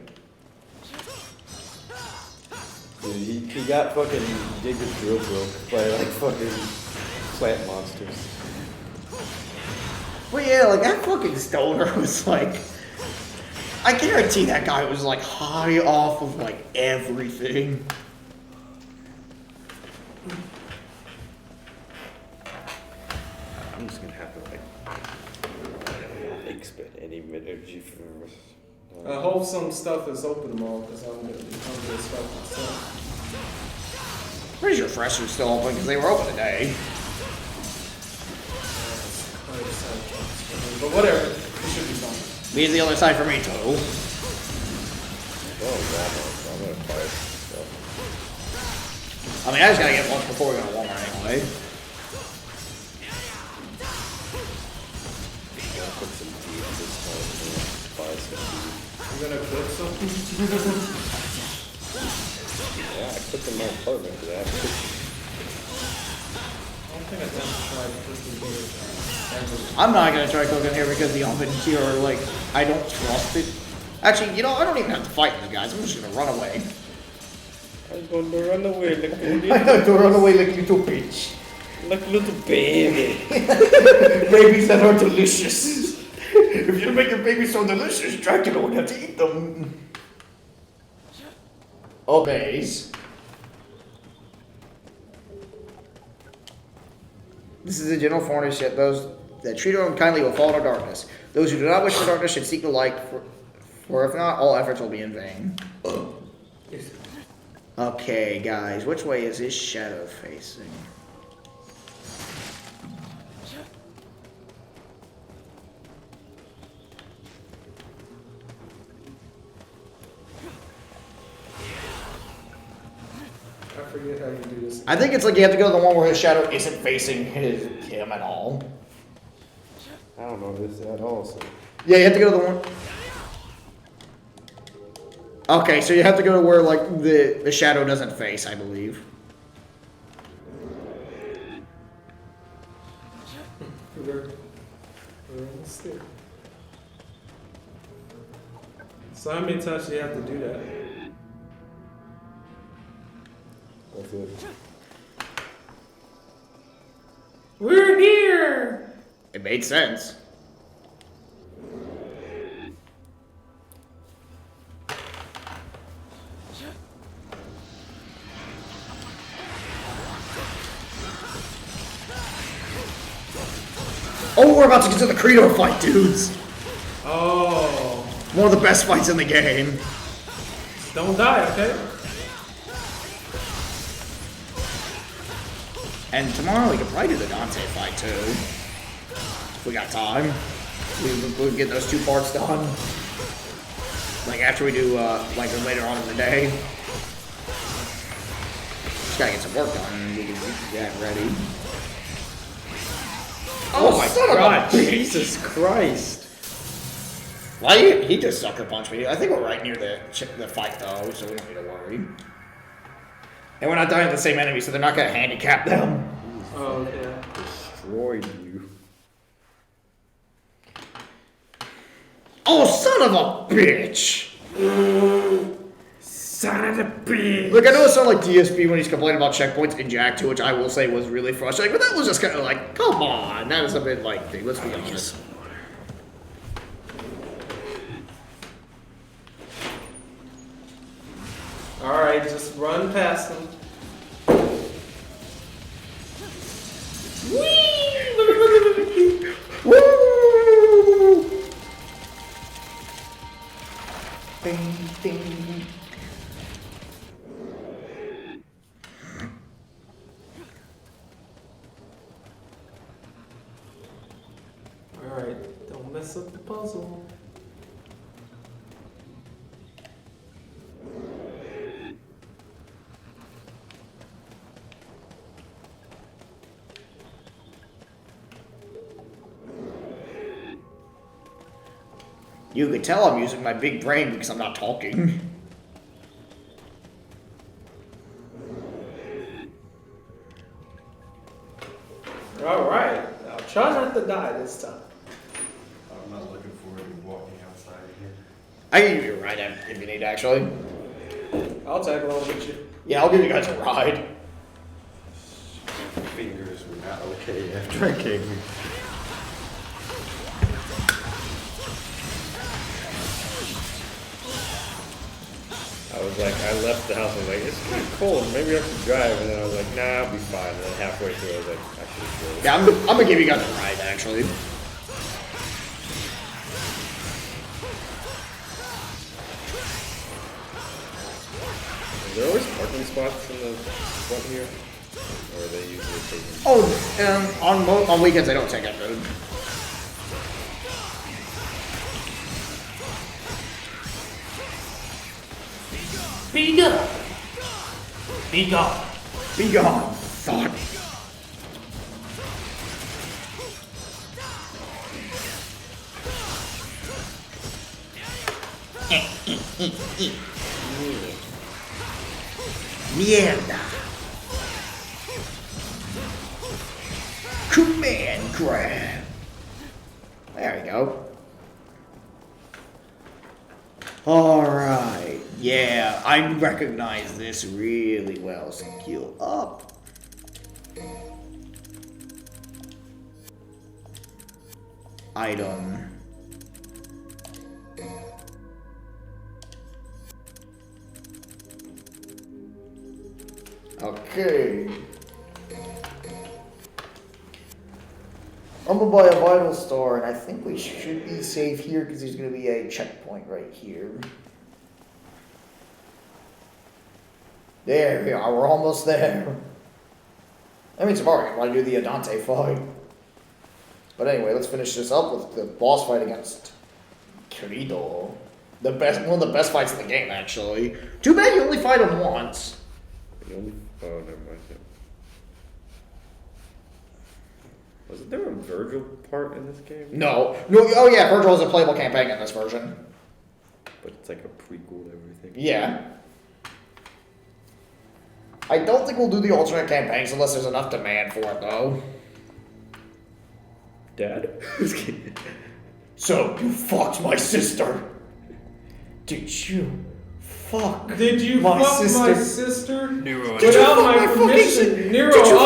Dude, he got fucking Giga drill broke by like fucking plant monsters. But yeah, like that fucking stoner was like, I guarantee that guy was like high off of like everything. I'm just gonna have to like expend any energy for. I hope some stuff is open tomorrow because I'm gonna be hungry as fuck myself. Pretty sure Fresh is still open because they were open today. But whatever, it should be fine. Leave the other side for me too. Oh, Walmart. I'm gonna buy stuff. I mean, I just gotta get lunch before we go to Walmart anyway. I'll put some tea on this time and buy some tea. You gonna cook something? Yeah, I cooked in my apartment because I have cooking. I don't think I've ever tried cooking here. Ever. I'm not gonna try cooking here because the ovens here are like, I don't trust it. Actually, you know, I don't even have to fight these guys. I'm just gonna run away. I'm going to run away like a I little, have to run away like a little bitch. like a little baby. Babies that are delicious. If you make your babies so delicious, Dracula would have to eat them. Obeys. This is a general foreknowledge that those that treat them kindly will fall into darkness. Those who do not wish for darkness should seek the light, for if not, all efforts will be in vain. Okay, guys, which way is his shadow facing? I forget how you do this. I think it's like you have to go to the one where his shadow isn't facing him at all. I don't know this at all. So. Yeah, you have to go to the one. Okay, so you have to go to where like the shadow doesn't face, I believe. We're on the stick. So how many times do you have to do that? That's it. We're here! It made sense. Oh, we're about to get to the Credo fight, dudes. Oh. One of the best fights in the game. Don't die, okay? And tomorrow we could probably do the Dante fight too. If we got time. We'll get those two parts done. Like after we do, like later on in the day. Just gotta get some work done and we can get that ready. Oh my god, Jesus Christ. Why he just sucker punched me? I think we're right near the fight though, so we don't need to worry. And we're not dying to the same enemy, so they're not gonna handicap them. Oh, okay. Destroyed you. Oh, son of a bitch! Son of a bitch! Look, I know it sounded like DSP when he's complaining about checkpoints in Jak 2, which I will say was really frustrating, but that was just kind of like, come on, that is a bit like, dude, let's be honest. Alright, just run past them. Woo! Ding, ding. Alright, don't mess up the puzzle. You could tell I'm using my big brain because I'm not talking. Alright, now try not to die this time. I'm not looking forward to walking outside here. I can give you a ride if you need, actually. I'll tag along with you. Yeah, I'll give you guys a ride. My fingers were not okay after I came here. I was like, I left the house. I was like, it's kind of cold. Maybe I should drive. And then I was like, nah, I'll be fine. And then halfway through, I was like, I should have drove. Yeah, I'm gonna give you guys a ride, actually. Is there always parking spots in the front here? Or are they usually taken? Oh, on weekends I don't take that road. Be gone. Be gone. Be gone, thought. Mierda. Command grab. There we go. Alright. Yeah, I recognize this really well. Skill up. Item. Okay. I'm gonna buy a vital star, and I think we should be safe here because there's gonna be a checkpoint right here. There we are, we're almost there. That means tomorrow I want to do the Adante fight. But anyway, let's finish this up with the boss fight against Kirito. One of the best fights in the game, actually. Too bad you only fight him once. Oh, never mind. Yeah. Wasn't there a Virgil part in this game? No. Oh yeah, Virgil is a playable campaign in this version. But it's like a prequel to everything. Yeah. I don't think we'll do the alternate campaigns unless there's enough demand for it, though. Dad? So, you fucked my sister. Did you fuck Did you my fuck sister? my sister? Nero, Did you Without fuck my my fucking permission, si- Nero, Did you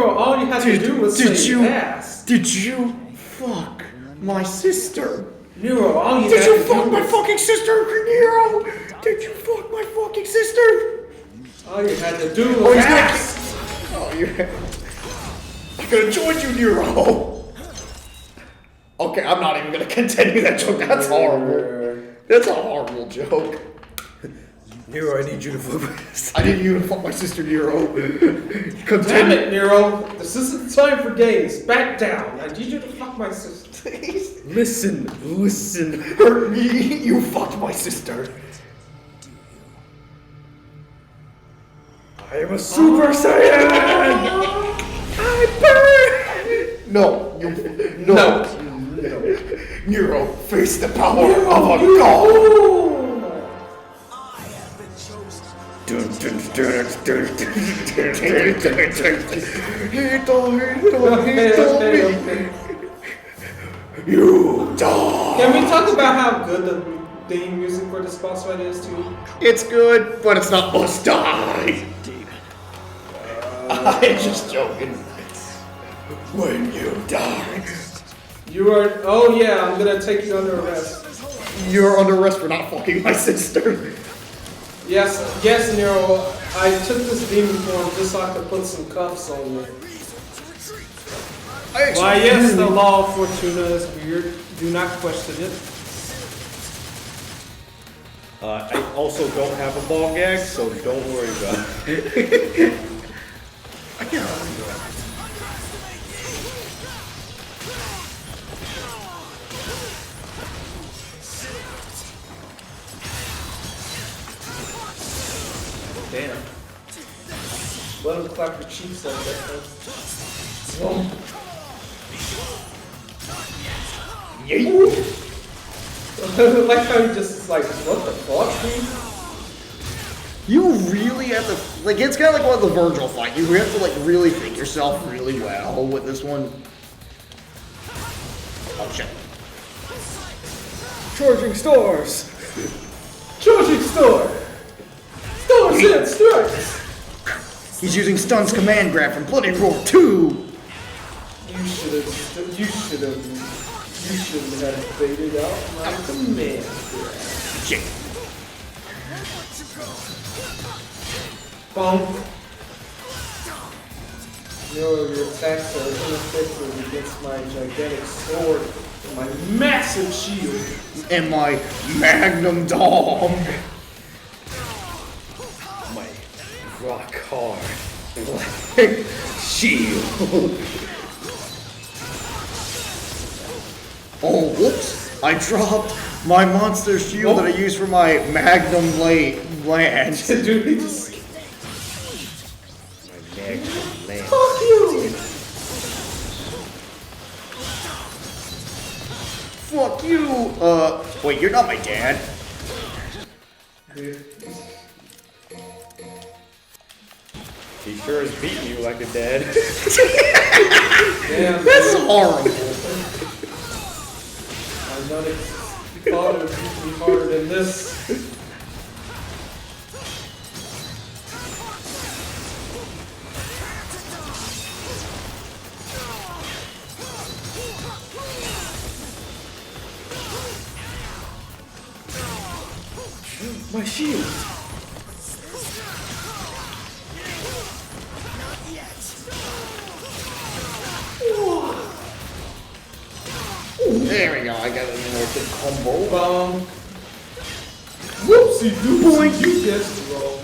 all you had to do was say ass. Did you fuck my sister? Nero, all you Did had you to fuck do my was... fucking sister, Nero? Did you fuck my fucking sister? All you had to do was Oh, he's gonna ass. Oh, you're... I could have joined you, Nero. Okay, I'm not even gonna continue that joke. That's horrible. That's a horrible joke. Nero, I need you to flip this. I need you to fuck my sister, Nero. Damn Continue. it, Nero. This isn't the time for games. Back down. I need you to fuck my sister. Listen. Hurt me. You fucked my sister. I am a Super Saiyan! I burn. No, you. No. Nero, face the power of a god. I have been chosen. Okay. You die. Can we talk about how good the theme music for this boss fight is, too? It's good, but it's not must die. I'm just joking. When you die, You are... Oh, yeah, I'm gonna take you under arrest. you're under arrest for not fucking my sister. Yes, Nero. I took this demon form just so I could put some cuffs on you. Why, yes, the law of Fortuna is weird. Do not question it. I also don't have a ball gag, so don't worry about it. I can't remember that. Damn. Let him clap your cheeks like that, huh? Like how he just is like, what the fuck, dude? You really have to, like, it's kind of like one of the Virgil fight. You have to, like, really think yourself really well with this one. Oh, shit. Charging stars! Charging star! Stars and strikes! He's using Stun's command grab from Bloody Roar 2. You should have faded out my command. Shit. Boom. Your attacks are ineffective against my gigantic sword and my massive shield. And my magnum dog. My rock hard shield. Oh, whoops! I dropped my monster shield that I used for my magnum lance. Dude, he just. My magnum lance. Fuck you! Fuck you! Wait, you're not my dad. Dude. He sure is beating you like a dad. Damn, That's dude. horrible. I know it thought it would be harder than this. My shield. There we go, I got an immortal combo. Whoopsie doopsie, you guessed it wrong.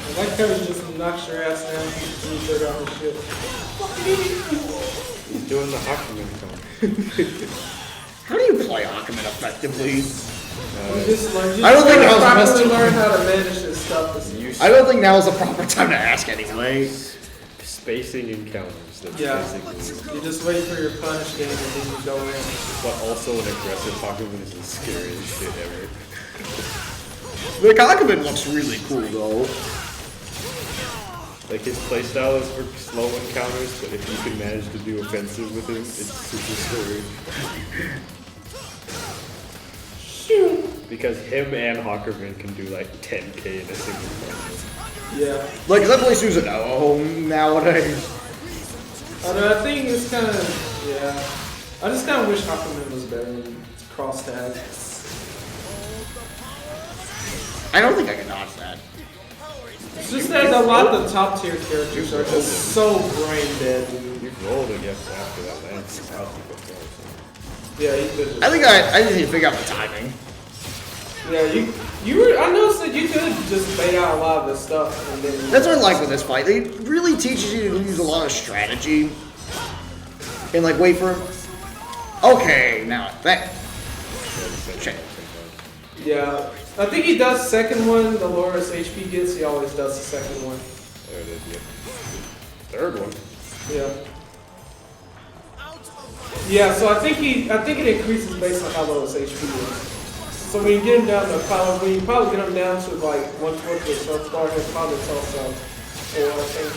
I like how he just knocks your ass down and you turn on the shit. He's doing the Aquaman thing. How do you play Aquaman effectively? You just learn, I don't think that was the best properly time. learn how to manage this stuff. I don't think now is the proper time to ask anyway. Spacing encounters. That's Yeah. basically. You just wait for your punish game and then you go in. But also an aggressive Aquaman is the scariest shit ever. The Aquaman looks really cool though. Like his playstyle is for slow encounters, but if you can manage to do offensive with him, it's super scary. Because him and Hawkerman can do like 10k in a single fight. Yeah. Like, 'cause I play Susanoo nowadays. I mean, I think it's kind of, yeah. I just kind of wish Aquaman was better than cross tag. I don't think I can dodge that. It's just that a lot of the top tier characters are just so brain dead, dude. You rolled against after that lance. How do you go? Yeah, you could just. I think I just need to figure out the timing. Yeah, you were. I noticed that you could just bait out a lot of this stuff and then. That's what I like with this fight. It really teaches you to use a lot of strategy. And like wait for him. Okay, now that. Shit. Yeah, I think he does second one. The lower his HP gets, he always does the second one. There it is, yeah. Third one. Yeah. Yeah, so I think it increases based on how low his HP is. So when you get him down to when you probably get him down to like 1/4 with health bar, he'll probably toss out 4, I think.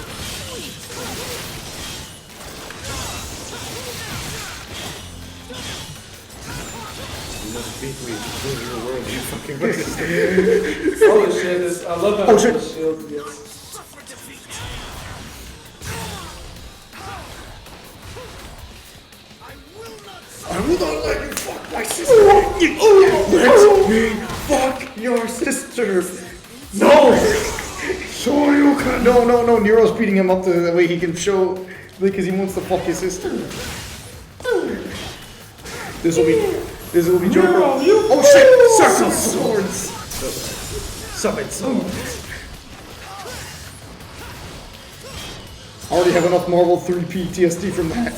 You must beat me to clear your world, you fucking racist. Holy shit, I love how shit. the shield gets. I will not let you fuck my sister. Let me fuck your sister. No. So you can. No. Nero's beating him up that way he can show because he wants to fuck his sister. This will be Joker. Nero, you Oh shit! Circle swords. Summon swords. I already have enough Marvel 3 PTSD from that.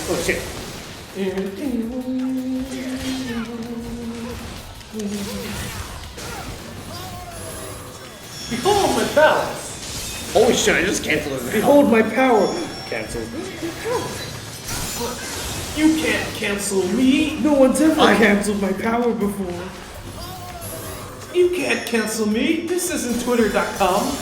Oh shit. Behold my balance. Holy shit, I just canceled it. Behold my power. Cancelled. You can't cancel me. No one's ever cancelled my power before. You can't cancel me. This isn't Twitter.com.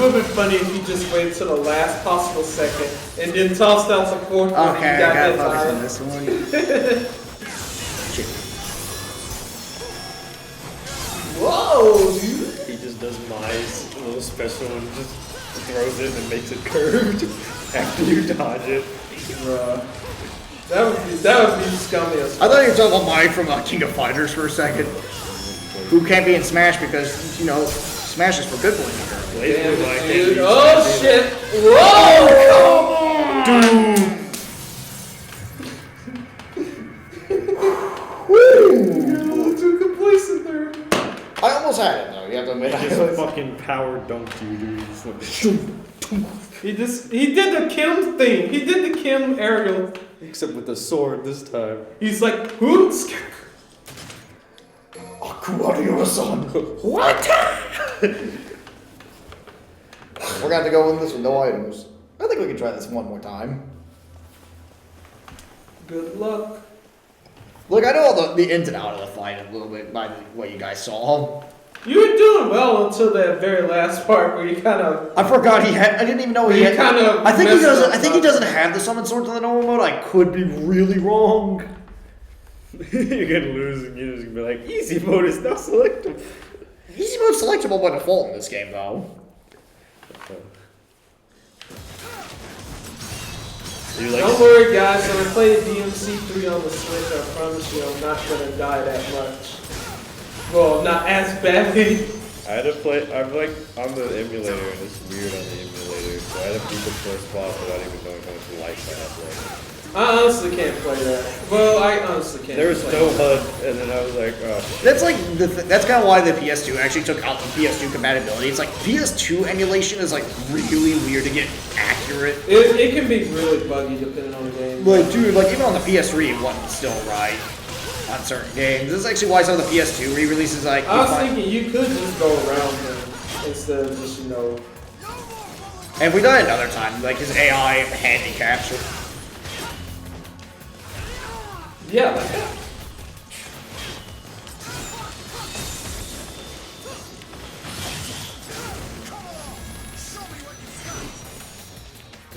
would have been funny if you just waited till the last possible second and then tossed out the fourth one and Okay, you I got gotta hit focus by on it. this one. Shit. Whoa, dude. He just does Mai's little special and just throws it and makes it curved after you dodge it. Bruh. That would be scummy as I thought you were talking about Mike from King of Fighters for a second. Who can't be in Smash because, you know, Smash is for good boys apparently. Damn Damn it, it, dude. Oh shit! Whoa! You're a little too complacent there. I almost had it though, you have to admit. He just fucking power dunked you, dude. Just like, He did the Kim thing. He did the Kim aerial. except with the sword this time. He's like, whoops. Akuari-san. What? We're gonna have to go in this with no items. I think we can try this one more time. Good luck. Look, I know all the ins and outs of the fight a little bit by what you guys saw. You were doing well until that very last part where you kind of. I forgot he had. I didn't even know he You had. kinda I think he messed doesn't. up, I think he doesn't have the summon sword to the normal mode. I could be really wrong. You're gonna lose and you're just gonna be like, easy mode is not selectable. Easy mode's selectable by default in this game, though. You like, Don't worry, guys. When I play DMC 3 on the Switch, I promise you, I'm not gonna die that much. Well, not as badly. I had to play, I'm like on the emulator and it's weird on the emulator, so I had to beat the first boss without even knowing how much life I had left. I honestly can't play that. Well, I honestly can't. There was play no that. HUD, and then I was like, oh shit. That's like that's kind of why the PS2 actually took out the PS2 compatibility. It's like PS2 emulation is like really weird to get accurate. It can be really buggy depending on the game. Like, dude, like even on the PS3, it wasn't still right on certain games. This is actually why some of the PS2 re-releases like. I was thinking you could just go around him instead of just, you know. And if we die another time, like his AI handicaps. Yeah, like that.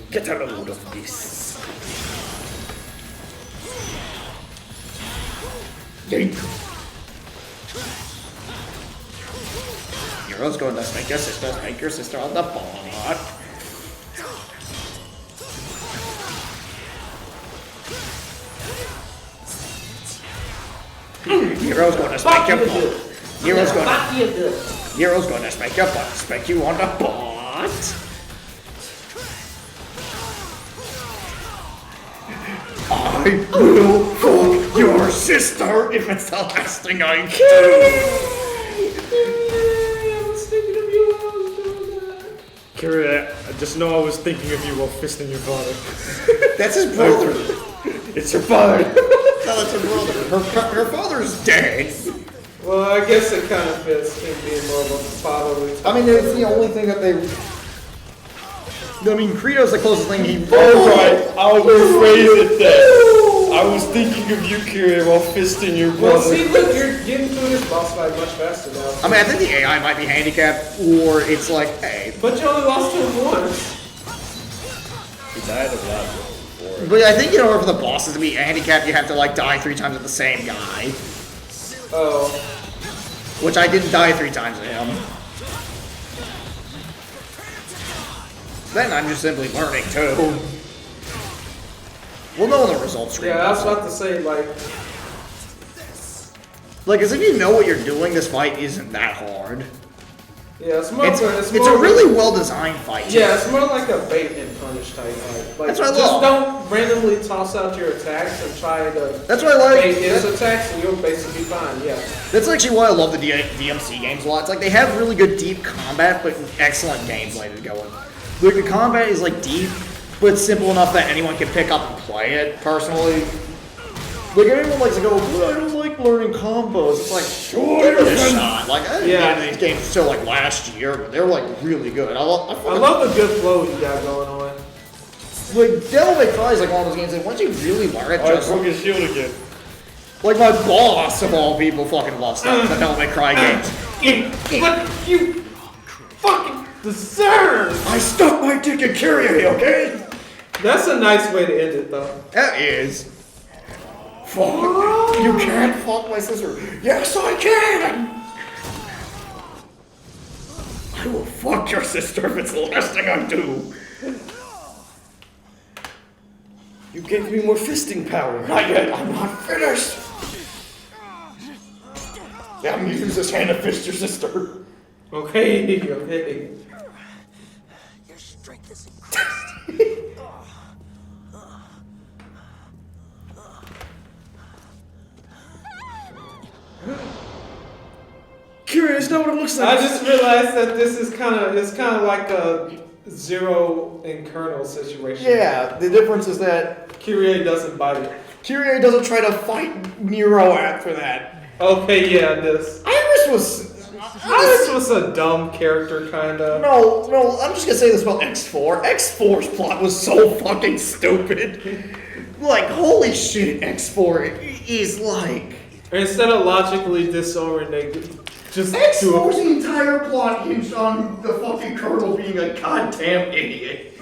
Get a load of this. Yeet. Heroes going to spank your sister on the bot. Heroes going to spank your butt. Heroes going to spank your butt. Spank you on the butt. I will fuck your sister if it's the last thing I do. I was thinking of you while I was doing that. Kira, I just know I was thinking of you while fisting your father. That's his brother. It's your father. No, that's her brother. Her father's dead. Well, I guess it kind of fits him being more of a fatherly. I mean, it's the only thing that they. I mean, Credo's the closest thing he. Alright, I'll rephrase it then. I was thinking of you, Kira, while fisting your brother. Well, see, look, you're getting through this boss fight much faster now. I mean, I think the AI might be handicapped, or it's like, hey. But you only lost to him once. He died a lot before. But I think, in order for the bosses to be handicapped, you have to, like, die 3 times at the same guy. Oh. Which I didn't die 3 times at him. Then I'm just simply learning, too. We'll know when the results screen. Yeah, I was about to say, like. Like, as if you know what you're doing, this fight isn't that hard. Yeah, it's more. It's more a really well-designed fight. Too. Yeah, it's more like a bait and punish type fight. Like, That's what I just love. don't randomly toss out your attacks and try to That's what I like. bait his attacks, and you'll basically be fine. Yeah. That's actually why I love the DMC games a lot. It's like they have really good deep combat, but excellent gameplay to go with. Like the combat is like deep, but simple enough that anyone can pick up and play it. Personally, like everyone likes to go, well, I don't like learning combos. It's like, sure, give it a shot. Like I didn't get into these games until like last year, but they were like really good. I love the good flow you got going on. Like Devil May Cry is like one of those games that once you really learn it, I just broke his shield again. like my boss of all people fucking loves stuff. The Devil May Cry games. But you fucking Deserve! I stuck my dick in Kyrie, okay? That's a nice way to end it, though. That is. Fuck. You can't fuck my sister. Yes, I can! I will fuck your sister if it's the last thing I do. You gave me more fisting power. Not yet, I'm not finished. Yeah, I'm gonna use this hand to fist your sister. Okay, okay. Your strength is increased. Curious, know what it looks like. I just realized that this is kind of like a Zero and Colonel situation. Yeah, the difference is that Kyrie doesn't bite it. Kyrie doesn't try to fight Nero after that. Okay, yeah, this. Iris was a dumb character, kinda. No, I'm just gonna say this about X4. X4's plot was so fucking stupid. Like, holy shit, X4 is like... Instead of logically disowning, they just X4's the entire plot hinged on the fucking Colonel being a goddamn idiot.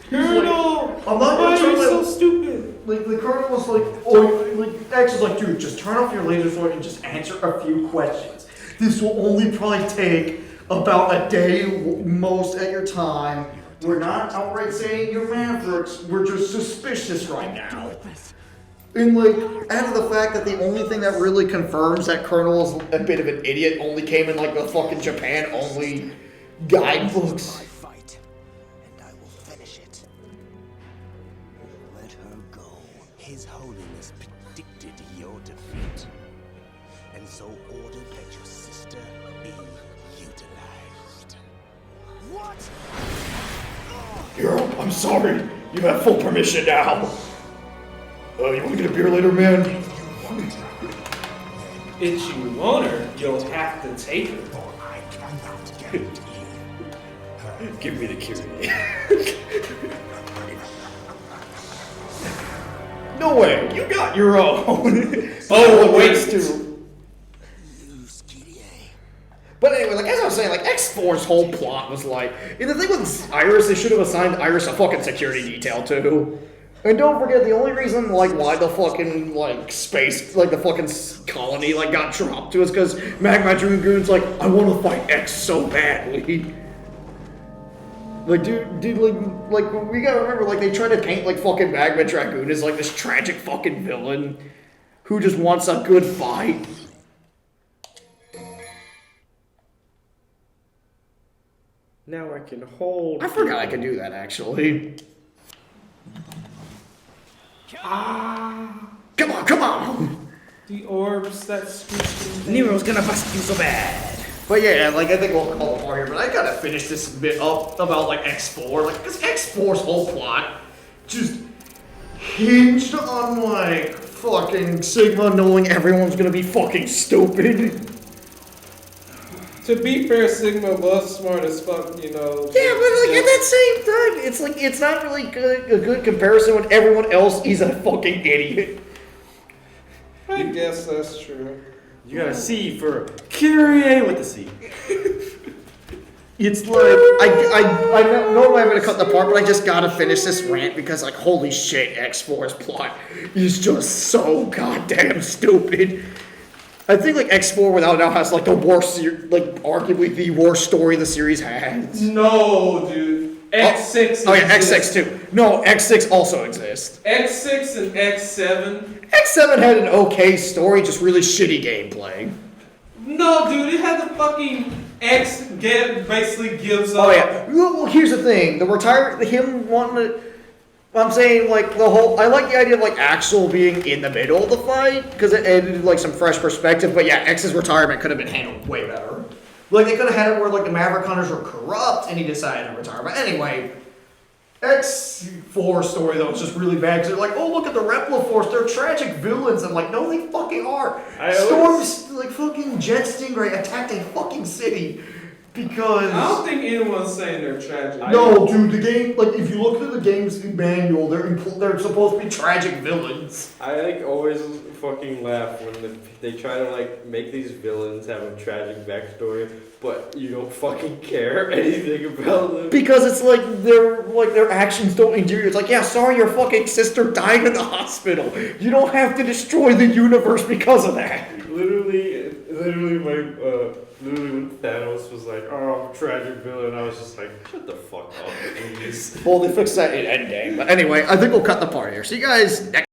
Colonel! I'm not Why gonna are try you to... so stupid? Like, the Colonel was like, oh, like, X is like, dude, just turn off your laser sword and just answer a few questions. This will only probably take about a day most at your time. We're not outright saying you're mavericks, we're just suspicious right now. And like, out of the fact that the only thing that really confirms that Colonel is a bit of an idiot only came in like the fucking Japan-only guidebooks. I fight, and I will finish it. Let her go. His Holiness predicted your defeat, and so ordered that your sister be utilized. What? Hero, I'm sorry. You have full permission now. You want to get a beer later, man? If you want her, you'll have to take her. I cannot guarantee her. Give me the Kyrie. No way. You got your own. Oh, wait. Lose, Kyrie. But anyway, like as I was saying, like X4's whole plot was like, and the thing with Iris, they should have assigned Iris a fucking security detail too. And don't forget, the only reason like why the fucking like space, like the fucking colony like got dropped to us because Magma Dragoon's like, I want to fight X so badly. Like, dude, like we gotta remember, like they try to paint like fucking Magma Dragoon as like this tragic fucking villain who just wants a good fight. Now I can hold. I forgot I could do that actually. Come on! The orbs that squished in. Nero's gonna bust you so bad. But yeah, like I think we'll call it more here, but I gotta finish this bit up about like X4, like because X4's whole plot just hinged on like fucking Sigma knowing everyone's gonna be fucking stupid. To be fair, Sigma was smart as fuck, you know. Yeah, but like at that same time, it's like it's not really a good comparison when everyone else is a fucking idiot. I guess that's true. You got a C for Kyrie with the C. It's like I know I'm gonna cut the part, but I just gotta finish this rant because like holy shit, X4's plot is just so goddamn stupid. I think like X4 without now has like the worst, like arguably the worst story the series has. No, dude. X6. Oh yeah, X6 too. No, X6 also exists. X6 and X7. X7 had an okay story, just really shitty gameplay. No, dude, it had the fucking basically gives up. Oh yeah. Well, here's the thing: him wanting to. I'm saying like the whole. I like the idea of like Axel being in the middle of the fight because it added like some fresh perspective. But yeah, X's retirement could have been handled way better. Like they could have had it where like the Maverick Hunters were corrupt and he decided to retire. But anyway, X4 story though is just really bad because they're like, oh look at the Repliforce, they're tragic villains. I'm like, no, they fucking are. Storm's like fucking Jet Stingray attacked a fucking city. Because I don't think anyone's saying they're tragic. no, dude, the game, like, if you look at the game's manual, they're supposed to be tragic villains. I like always fucking laugh when they try to like make these villains have a tragic backstory, but you don't fucking care anything about them. Because it's like their actions don't endear you. It's like, yeah, sorry, your fucking sister died in the hospital. You don't have to destroy the universe because of that. Literally when Thanos was like, "Oh, I'm a tragic villain," I was just like, "Shut the fuck up, please." Well, they fixed that in Endgame. But anyway, I think we'll cut the part here. See you guys next.